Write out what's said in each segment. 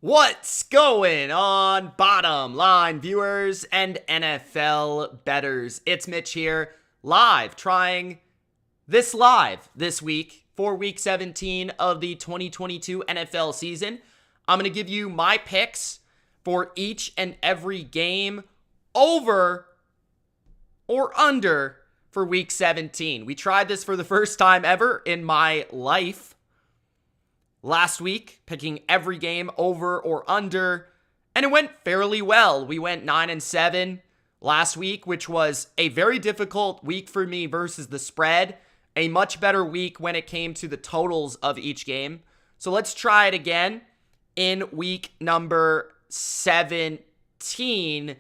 What's going on, bottom line viewers and NFL bettors? It's Mitch here, trying this live this week for week 17 of the 2022 NFL season. I'm going to give you my picks for each and every game over or under for week 17. We tried this for the first time ever in my life last week, picking every game over or under, and it went fairly well. We went 9-7 last week, which was a very difficult week for me versus the spread. A much better week when it came to the totals of each game. So let's try it again in week number 17.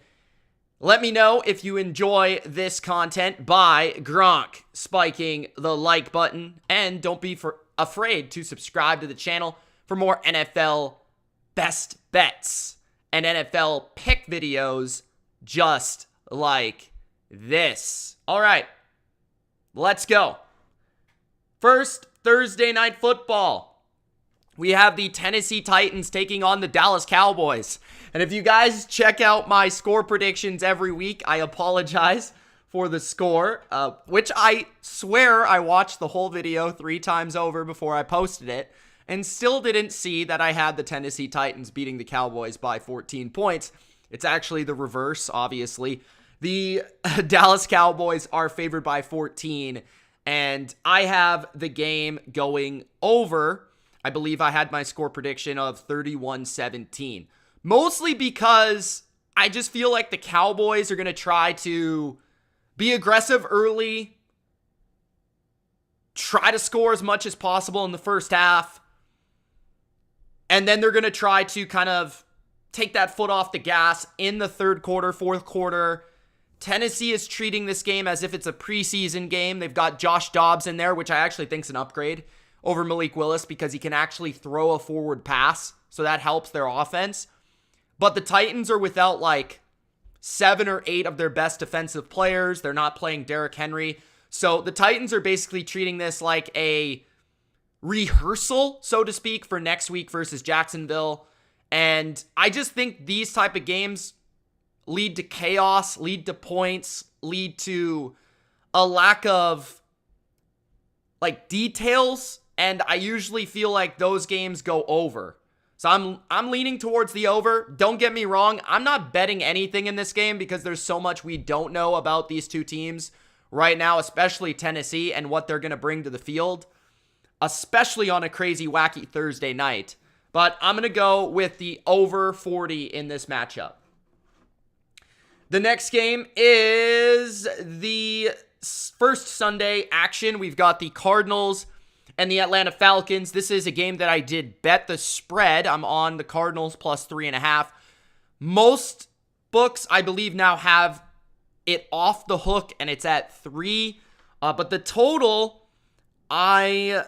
Let me know if you enjoy this content by Gronk spiking the like button, and don't be afraid to subscribe to the channel for more NFL best bets and NFL pick videos just like this. All right, let's go. First, Thursday Night Football. We have the Tennessee Titans taking on the Dallas Cowboys. And if you guys check out my score predictions every week, I apologize for the score, which I swear I watched the whole video 3 times over before I posted it, and still didn't see that I had the Tennessee Titans beating the Cowboys by 14 points. It's actually the reverse, obviously. The Dallas Cowboys are favored by 14, and I have the game going over. I believe I had my score prediction of 31-17. Mostly because I just feel like the Cowboys are going to try to be aggressive early, try to score as much as possible in the first half, and then they're going to try to kind of take that foot off the gas in the third quarter, fourth quarter. Tennessee is treating this game as if it's a preseason game. They've got Josh Dobbs in there, which I actually think is an upgrade over Malik Willis because he can actually throw a forward pass, so that helps their offense. But the Titans are without like 7 or 8 of their best defensive players. They're not playing Derrick Henry. So the Titans are basically treating this like a rehearsal, so to speak, for next week versus Jacksonville. And I just think these type of games lead to chaos, lead to points, lead to a lack of like details. And I usually feel like those games go over. So I'm leaning towards the over. Don't get me wrong. I'm not betting anything in this game because there's so much we don't know about these two teams right now, especially Tennessee and what they're going to bring to the field, especially on a crazy, wacky Thursday night. But I'm going to go with the over 40 in this matchup. The next game is the first Sunday action. We've got the Cardinals and the Atlanta Falcons. This is a game that I did bet the spread. I'm on the Cardinals plus 3.5. Most books, I believe, now have it off the hook, and it's at 3. But the total, I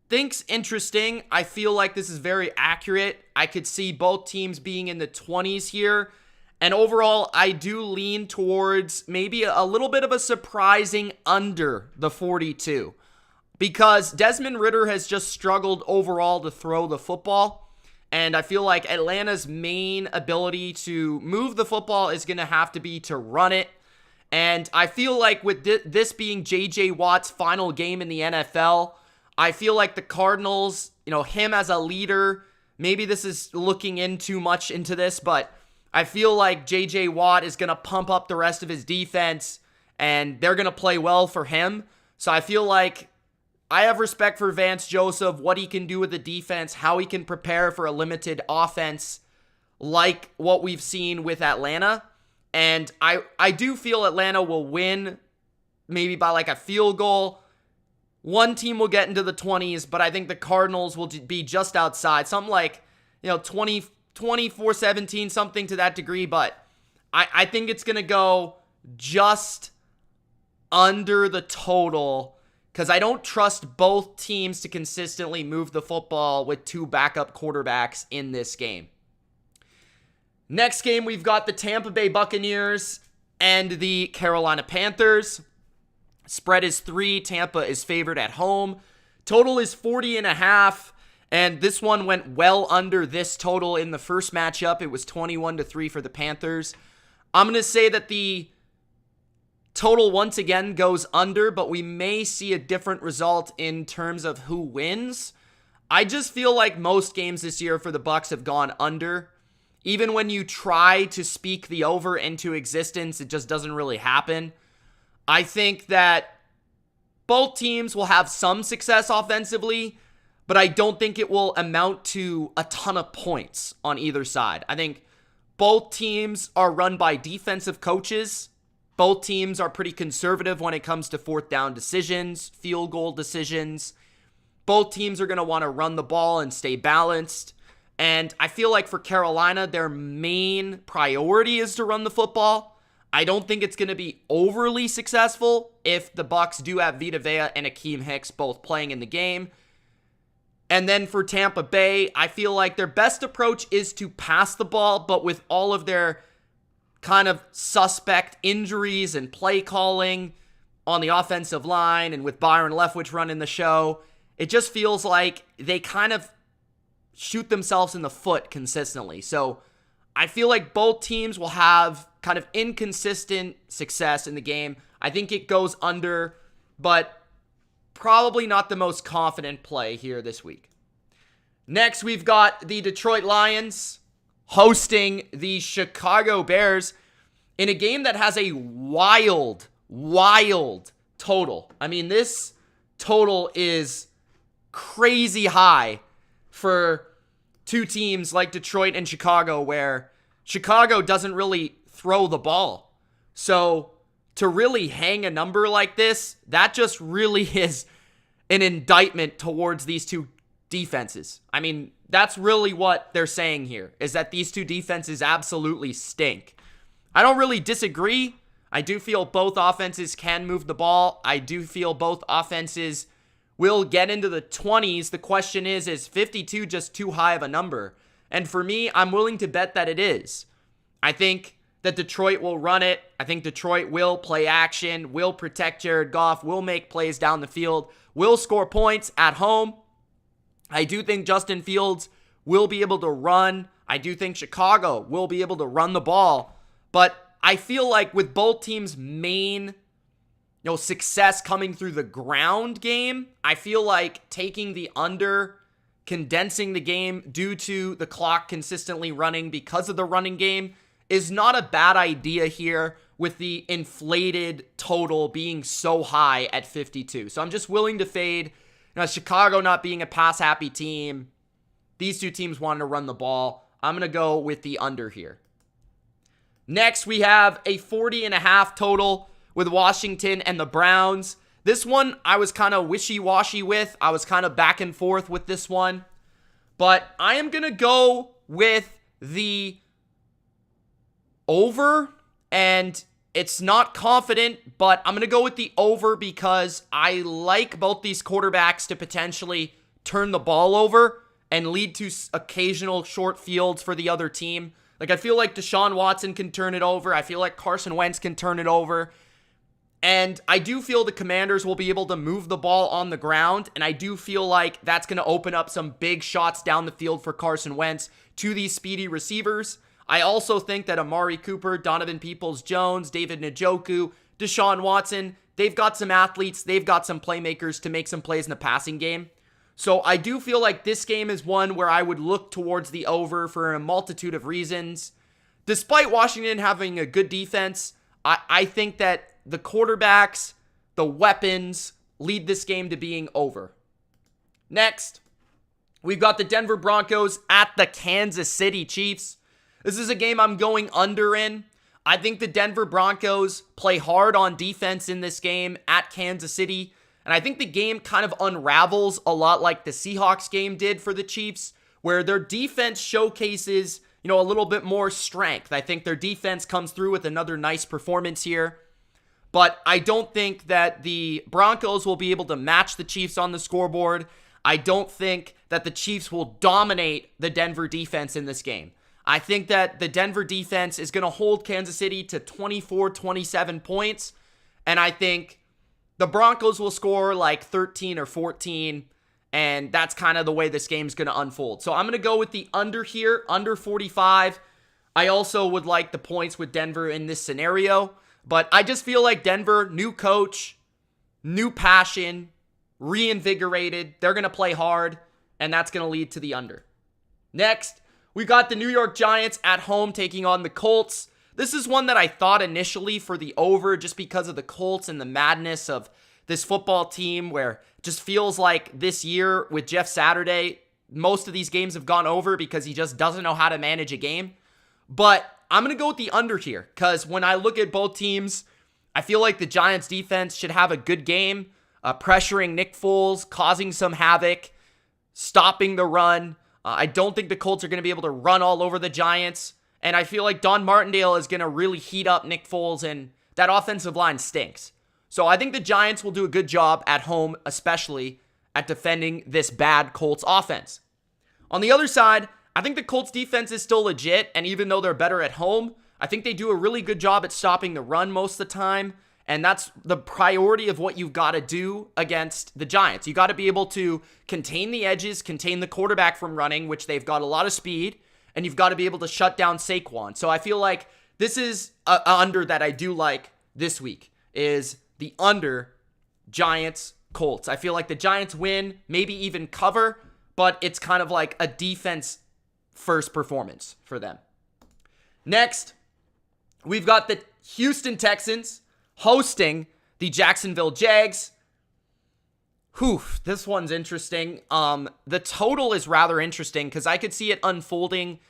think's interesting. I feel like this is very accurate. I could see both teams being in the 20s here. And overall, I do lean towards maybe a little bit of a surprising under the 42. Because Desmond Ridder has just struggled overall to throw the football. And I feel like Atlanta's main ability to move the football is going to have to be to run it. And I feel like with this being J.J. Watt's final game in the NFL, I feel like the Cardinals, him as a leader, maybe this is looking in too much into this, but I feel like J.J. Watt is going to pump up the rest of his defense, and they're going to play well for him. So I feel like I have respect for Vance Joseph, what he can do with the defense, how he can prepare for a limited offense like what we've seen with Atlanta. And I do feel Atlanta will win maybe by like a field goal. One team will get into the 20s, but I think the Cardinals will be just outside. Something like, 24-17, something to that degree. But I think it's going to go just under the total because I don't trust both teams to consistently move the football with 2 backup quarterbacks in this game. Next game, we've got the Tampa Bay Buccaneers and the Carolina Panthers. Spread is 3. Tampa is favored at home. Total is 40.5. And this one went well under this total in the first matchup. It was 21-3 for the Panthers. I'm going to say that the total once again goes under, but we may see a different result in terms of who wins. I just feel like most games this year for the Bucs have gone under. Even when you try to speak the over into existence, it just doesn't really happen. I think that both teams will have some success offensively, but I don't think it will amount to a ton of points on either side. I think both teams are run by defensive coaches. Both teams are pretty conservative when it comes to fourth down decisions, field goal decisions. Both teams are going to want to run the ball and stay balanced. And I feel like for Carolina, their main priority is to run the football. I don't think it's going to be overly successful if the Bucs do have Vita Vea and Akeem Hicks both playing in the game. And then for Tampa Bay, I feel like their best approach is to pass the ball, but with all of their kind of suspect injuries and play calling on the offensive line and with Byron Leftwich running the show, it just feels like they kind of shoot themselves in the foot consistently. So I feel like both teams will have kind of inconsistent success in the game. I think it goes under, but probably not the most confident play here this week. Next, we've got the Detroit Lions hosting the Chicago Bears in a game that has a wild total. I mean, this total is crazy high for two teams like Detroit and Chicago, where Chicago doesn't really throw the ball. So to really hang a number like this, that just really is an indictment towards these two defenses. I mean, that's really what they're saying here, is that these two defenses absolutely stink. I don't really disagree. I do feel both offenses can move the ball. I do feel both offenses will get into the 20s. The question is 52 just too high of a number? And for me, I'm willing to bet that it is. I think that Detroit will run it. I think Detroit will play action, will protect Jared Goff, will make plays down the field, will score points at home. I do think Justin Fields will be able to run. I do think Chicago will be able to run the ball. But I feel like with both teams' main success coming through the ground game, I feel like taking the under, condensing the game due to the clock consistently running because of the running game is not a bad idea here with the inflated total being so high at 52. So I'm just willing to fade. Chicago not being a pass-happy team. These two teams wanting to run the ball. I'm going to go with the under here. Next, we have a 40.5 total with Washington and the Browns. This one I was kind of wishy-washy with. I was kind of back and forth with this one. But I am going to go with the over, and it's not confident, but I'm going to go with the over because I like both these quarterbacks to potentially turn the ball over and lead to occasional short fields for the other team. Like, I feel like Deshaun Watson can turn it over. I feel like Carson Wentz can turn it over. And I do feel the Commanders will be able to move the ball on the ground, and I do feel like that's going to open up some big shots down the field for Carson Wentz to these speedy receivers. I also think that Amari Cooper, Donovan Peoples-Jones, David Njoku, Deshaun Watson, they've got some athletes, they've got some playmakers to make some plays in the passing game. So I do feel like this game is one where I would look towards the over for a multitude of reasons. Despite Washington having a good defense, I think that the quarterbacks, the weapons, lead this game to being over. Next, we've got the Denver Broncos at the Kansas City Chiefs. This is a game I'm going under in. I think the Denver Broncos play hard on defense in this game at Kansas City. And I think the game kind of unravels a lot like the Seahawks game did for the Chiefs, where their defense showcases, a little bit more strength. I think their defense comes through with another nice performance here. But I don't think that the Broncos will be able to match the Chiefs on the scoreboard. I don't think that the Chiefs will dominate the Denver defense in this game. I think that the Denver defense is going to hold Kansas City to 24, 27 points. And I think the Broncos will score like 13 or 14. And that's kind of the way this game's going to unfold. So I'm going to go with the under here, under 45. I also would like the points with Denver in this scenario. But I just feel like Denver, new coach, new passion, reinvigorated. They're going to play hard, and that's going to lead to the under. Next, we got the New York Giants at home taking on the Colts. This is one that I thought initially for the over just because of the Colts and the madness of this football team where it just feels like this year with Jeff Saturday, most of these games have gone over because he just doesn't know how to manage a game. But I'm going to go with the under here because when I look at both teams, I feel like the Giants defense should have a good game, pressuring Nick Foles, causing some havoc, stopping the run. I don't think the Colts are going to be able to run all over the Giants. And I feel like Don Martindale is going to really heat up Nick Foles, and that offensive line stinks. So I think the Giants will do a good job at home, especially at defending this bad Colts offense. On the other side, I think the Colts defense is still legit, and even though they're better at home, I think they do a really good job at stopping the run most of the time, and that's the priority of what you've got to do against the Giants. You got to be able to contain the edges, contain the quarterback from running, which they've got a lot of speed, and you've got to be able to shut down Saquon. So I feel like this is an under that I do like this week, is the under Giants Colts. I feel like the Giants win, maybe even cover, but it's kind of like a defense first performance for them. Next, we've got the Houston Texans hosting the Jacksonville Jags. This one's interesting. The total is rather interesting because I could see it unfolding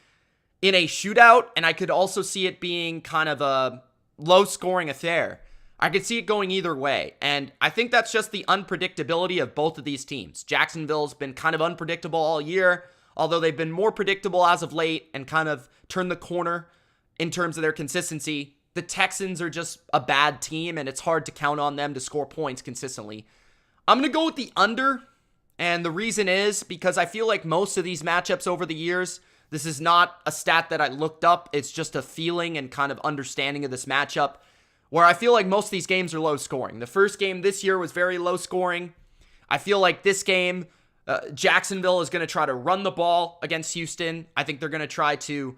in a shootout, and I could also see it being kind of a low-scoring affair. I could see it going either way, and I think that's just the unpredictability of both of these teams. Jacksonville's been kind of unpredictable all year, although they've been more predictable as of late and kind of turned the corner in terms of their consistency. The Texans are just a bad team, and it's hard to count on them to score points consistently. I'm going to go with the under, and the reason is because I feel like most of these matchups over the years, this is not a stat that I looked up, it's just a feeling and kind of understanding of this matchup, where I feel like most of these games are low scoring. The first game this year was very low scoring. I feel like this game, Jacksonville is going to try to run the ball against Houston. I think they're going to try to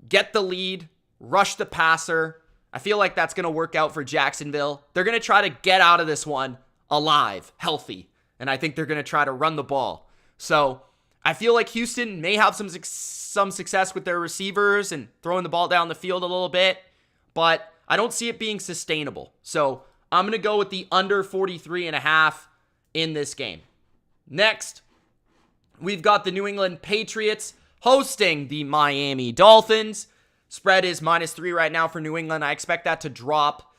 get the lead, rush the passer. I feel like that's going to work out for Jacksonville. They're going to try to get out of this one alive, healthy, and I think they're going to try to run the ball. So I feel like Houston may have some success with their receivers and throwing the ball down the field a little bit, but I don't see it being sustainable. So I'm going to go with the under 43.5 in this game. Next, we've got the New England Patriots hosting the Miami Dolphins. Spread is -3 right now for New England. I expect that to drop.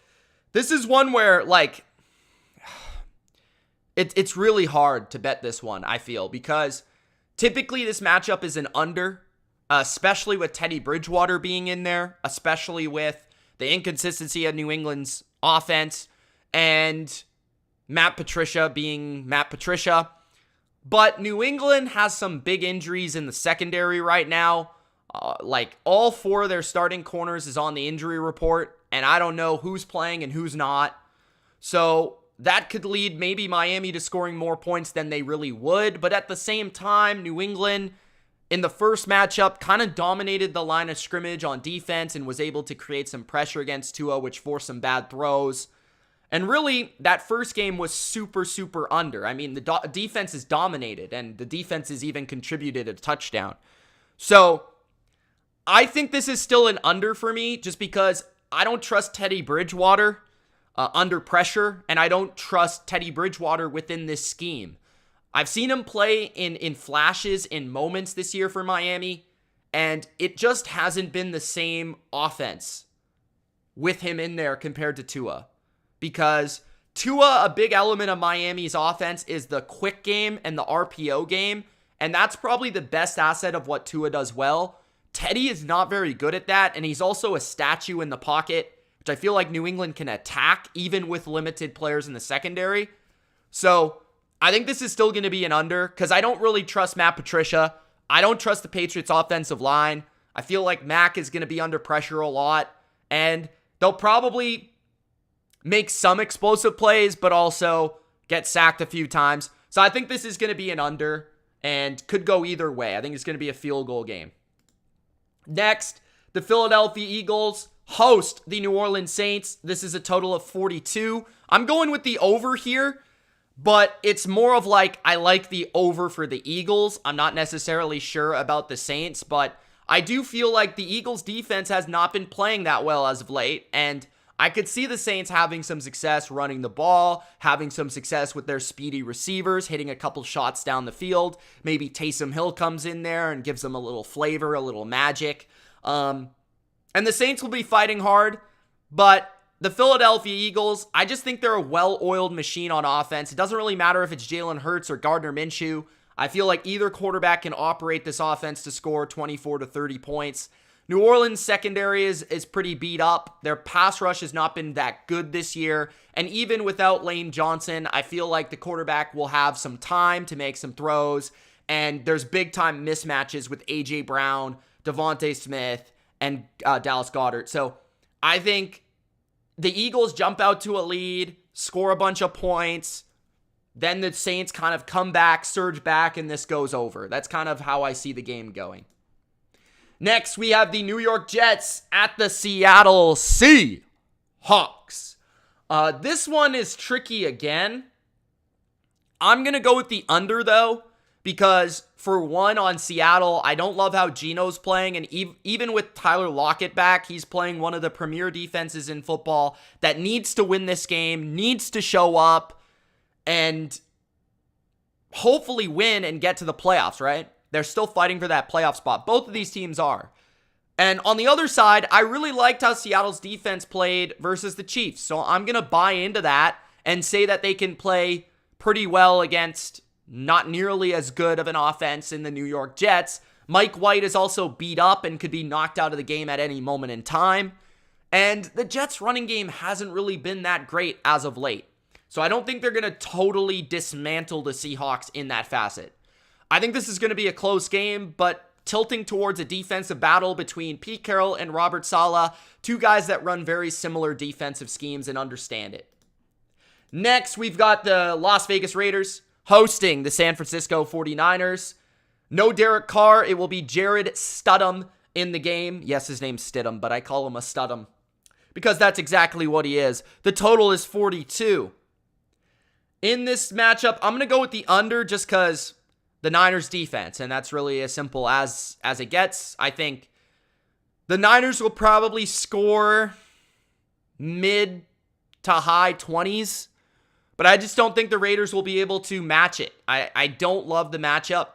This is one where, like, it's really hard to bet this one, I feel, because typically this matchup is an under, especially with Teddy Bridgewater being in there, especially with the inconsistency of New England's offense, and Matt Patricia being Matt Patricia. But New England has some big injuries in the secondary right now. Like all 4 of their starting corners is on the injury report, and I don't know who's playing and who's not. So that could lead maybe Miami to scoring more points than they really would. But at the same time, New England in the first matchup kind of dominated the line of scrimmage on defense and was able to create some pressure against Tua, which forced some bad throws. And really, that first game was super, super under. I mean, the defense is dominated, and the defense has even contributed a touchdown. So I think this is still an under for me, just because I don't trust Teddy Bridgewater under pressure, and I don't trust Teddy Bridgewater within this scheme. I've seen him play in flashes, in moments this year for Miami, and it just hasn't been the same offense with him in there compared to Tua. Because Tua, a big element of Miami's offense is the quick game and the RPO game, and that's probably the best asset of what Tua does well. Teddy is not very good at that, and he's also a statue in the pocket, which I feel like New England can attack even with limited players in the secondary. So I think this is still going to be an under because I don't really trust Matt Patricia. I don't trust the Patriots offensive line. I feel like Mac is going to be under pressure a lot, and they'll probably make some explosive plays, but also get sacked a few times. So I think this is going to be an under and could go either way. I think it's going to be a field goal game. Next, the Philadelphia Eagles host the New Orleans Saints. This is a total of 42. I'm going with the over here, but it's more of like I like the over for the Eagles. I'm not necessarily sure about the Saints, but I do feel like the Eagles defense has not been playing that well as of late, and I could see the Saints having some success running the ball, having some success with their speedy receivers, hitting a couple shots down the field. Maybe Taysom Hill comes in there and gives them a little flavor, a little magic. And the Saints will be fighting hard, but the Philadelphia Eagles, I just think they're a well-oiled machine on offense. It doesn't really matter if it's Jalen Hurts or Gardner Minshew. I feel like either quarterback can operate this offense to score 24 to 30 points. New Orleans secondary is pretty beat up. Their pass rush has not been that good this year. And even without Lane Johnson, I feel like the quarterback will have some time to make some throws. And there's big-time mismatches with A.J. Brown, Devontae Smith, and Dallas Goedert. So I think the Eagles jump out to a lead, score a bunch of points. Then the Saints kind of come back, surge back, and this goes over. That's kind of how I see the game going. Next, we have the New York Jets at the Seattle Seahawks. This one is tricky again. I'm going to go with the under, though, because for one, on Seattle, I don't love how Geno's playing, and even with Tyler Lockett back, he's playing one of the premier defenses in football that needs to win this game, needs to show up, and hopefully win and get to the playoffs, right? They're still fighting for that playoff spot. Both of these teams are. And on the other side, I really liked how Seattle's defense played versus the Chiefs. So I'm going to buy into that and say that they can play pretty well against not nearly as good of an offense in the New York Jets. Mike White is also beat up and could be knocked out of the game at any moment in time. And the Jets' running game hasn't really been that great as of late. So I don't think they're going to totally dismantle the Seahawks in that facet. I think this is going to be a close game, but tilting towards a defensive battle between Pete Carroll and Robert Saleh, two guys that run very similar defensive schemes and understand it. Next, we've got the Las Vegas Raiders hosting the San Francisco 49ers. No Derek Carr. It will be Jared Stidham in the game. Yes, his name's Stidham, but I call him a Stidham because that's exactly what he is. The total is 42. In this matchup, I'm going to go with the under just because the Niners defense, and that's really as simple as it gets. I think the Niners will probably score mid to high 20s, but I just don't think the Raiders will be able to match it. I don't love the matchup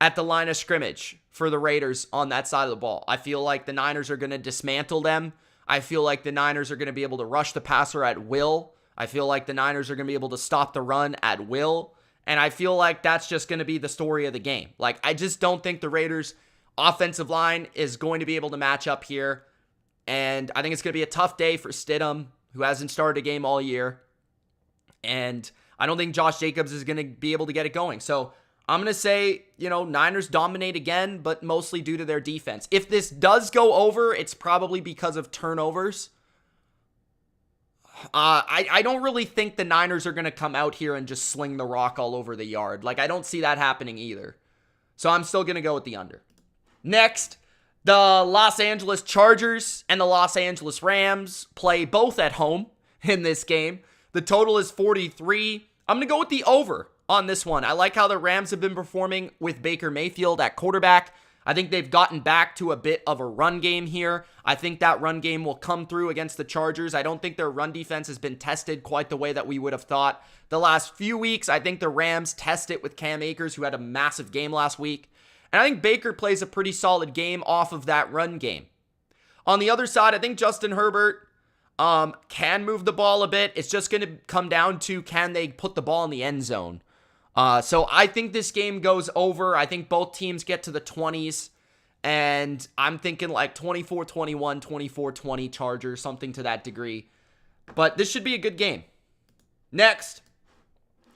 at the line of scrimmage for the Raiders on that side of the ball. I feel like the Niners are going to dismantle them. I feel like the Niners are going to be able to rush the passer at will. I feel like the Niners are going to be able to stop the run at will. And I feel like that's just going to be the story of the game. Like, I just don't think the Raiders' offensive line is going to be able to match up here. And I think it's going to be a tough day for Stidham, who hasn't started a game all year. And I don't think Josh Jacobs is going to be able to get it going. So I'm going to say, Niners dominate again, but mostly due to their defense. If this does go over, it's probably because of turnovers. I don't really think the Niners are going to come out here and just sling the rock all over the yard. Like, I don't see that happening either. So I'm still going to go with the under. Next, the Los Angeles Chargers and the Los Angeles Rams play both at home in this game. The total is 43. I'm going to go with the over on this one. I like how the Rams have been performing with Baker Mayfield at quarterback. I think they've gotten back to a bit of a run game here. I think that run game will come through against the Chargers. I don't think their run defense has been tested quite the way that we would have thought the last few weeks. I think the Rams test it with Cam Akers, who had a massive game last week. And I think Baker plays a pretty solid game off of that run game. On the other side, I think Justin Herbert can move the ball a bit. It's just going to come down to, can they put the ball in the end zone? So I think this game goes over. I think both teams get to the 20s, and I'm thinking like 24-21, 24-20 Chargers, something to that degree. But this should be a good game. Next,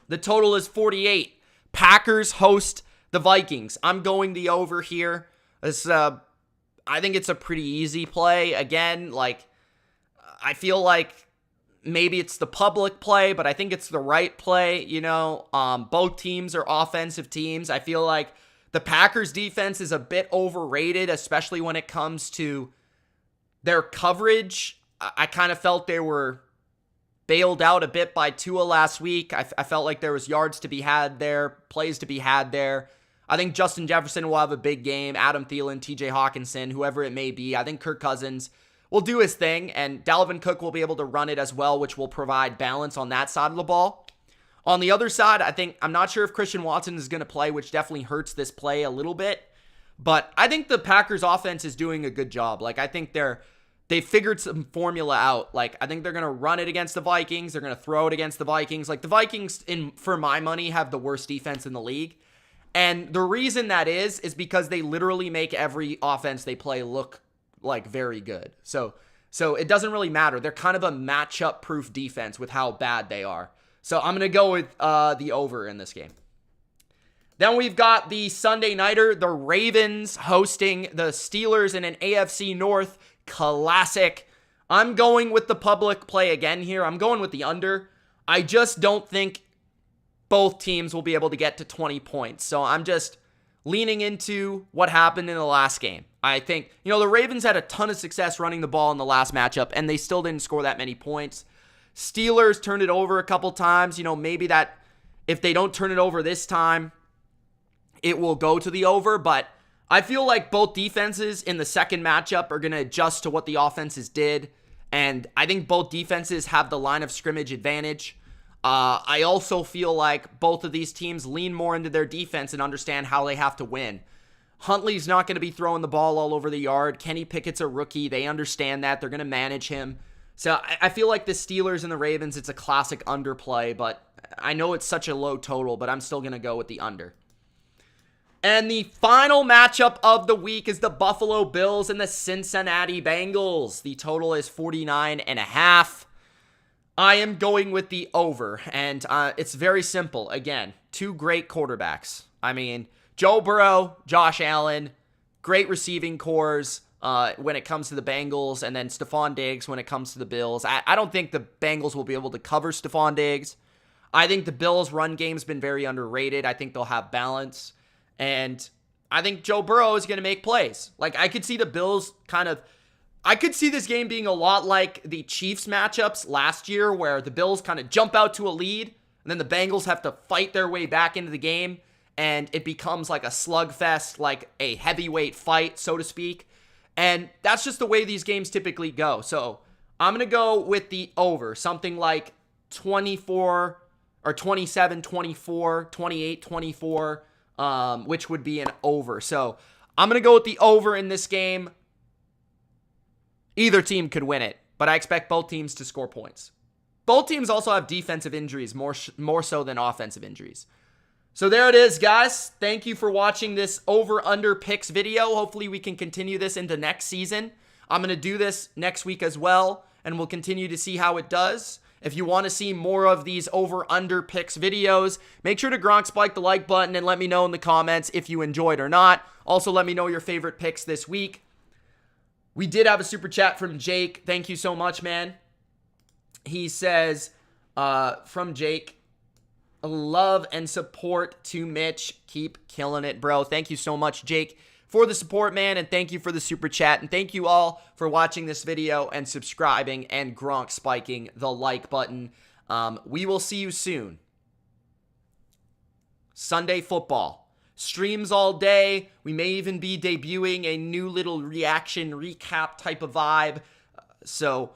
the total is 48. Packers host the Vikings. I'm going the over here. This, I think it's a pretty easy play. Again, like, I feel like maybe it's the public play, but I think it's the right play. Both teams are offensive teams. I feel like the Packers defense is a bit overrated, especially when it comes to their coverage. I kind of felt they were bailed out a bit by Tua last week. I felt like there was yards to be had there, plays to be had there. I think Justin Jefferson will have a big game. Adam Thielen, TJ Hawkinson, whoever it may be. I think Kirk Cousins will do his thing, and Dalvin Cook will be able to run it as well, which will provide balance on that side of the ball. On the other side, I'm not sure if Christian Watson is going to play, which definitely hurts this play a little bit. But I think the Packers offense is doing a good job. I think they figured some formula out. I think they're going to run it against the Vikings. They're going to throw it against the Vikings. The Vikings, for my money, have the worst defense in the league. And the reason that is because they literally make every offense they play look very good. So it doesn't really matter. They're kind of a matchup-proof defense with how bad they are. So I'm going to go with the over in this game. Then we've got the Sunday nighter, the Ravens hosting the Steelers in an AFC North classic. I'm going with the public play again here. I'm going with the under. I just don't think both teams will be able to get to 20 points. So I'm just leaning into what happened in the last game. I think, the Ravens had a ton of success running the ball in the last matchup, and they still didn't score that many points. Steelers turned it over a couple times. Maybe that if they don't turn it over this time, it will go to the over. But I feel like both defenses in the second matchup are going to adjust to what the offenses did. And I think both defenses have the line of scrimmage advantage. I also feel like both of these teams lean more into their defense and understand how they have to win. Huntley's not going to be throwing the ball all over the yard. Kenny Pickett's a rookie. They understand that. They're going to manage him. So I feel like the Steelers and the Ravens, it's a classic underplay, but I know it's such a low total, but I'm still going to go with the under. And the final matchup of the week is the Buffalo Bills and the Cincinnati Bengals. The total is 49.5. I am going with the over, and it's very simple. Again, two great quarterbacks. Joe Burrow, Josh Allen, great receiving cores when it comes to the Bengals, and then Stephon Diggs when it comes to the Bills. I don't think the Bengals will be able to cover Stephon Diggs. I think the Bills' run game's been very underrated. I think they'll have balance, and I think Joe Burrow is going to make plays. I could see the Bills I could see this game being a lot like the Chiefs matchups last year where the Bills kind of jump out to a lead and then the Bengals have to fight their way back into the game and it becomes like a slugfest, like a heavyweight fight, so to speak. And that's just the way these games typically go. So I'm going to go with the over, something like 24 or 27-24, 28-24, which would be an over. So I'm going to go with the over in this game. Either team could win it, but I expect both teams to score points. Both teams also have defensive injuries, more so than offensive injuries. So there it is, guys. Thank you for watching this over-under picks video. Hopefully we can continue this into next season. I'm going to do this next week as well, and we'll continue to see how it does. If you want to see more of these over-under picks videos, make sure to Gronk spike the like button and let me know in the comments if you enjoyed or not. Also, let me know your favorite picks this week. We did have a super chat from Jake. Thank you so much, man. He says, from Jake, love and support to Mitch. Keep killing it, bro. Thank you so much, Jake, for the support, man, and thank you for the super chat. And thank you all for watching this video and subscribing and Gronk spiking the like button. We will see you soon. Sunday football. Streams all day. We may even be debuting a new little reaction recap type of vibe. So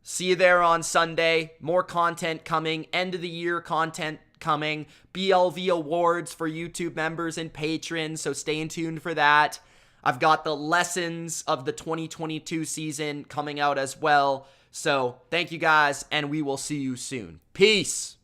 see you there on Sunday. More content coming. End of the year content coming. BLV awards for YouTube members and patrons. So stay tuned for that. I've got the lessons of the 2022 season coming out as well. So thank you guys, and we will see you soon. Peace.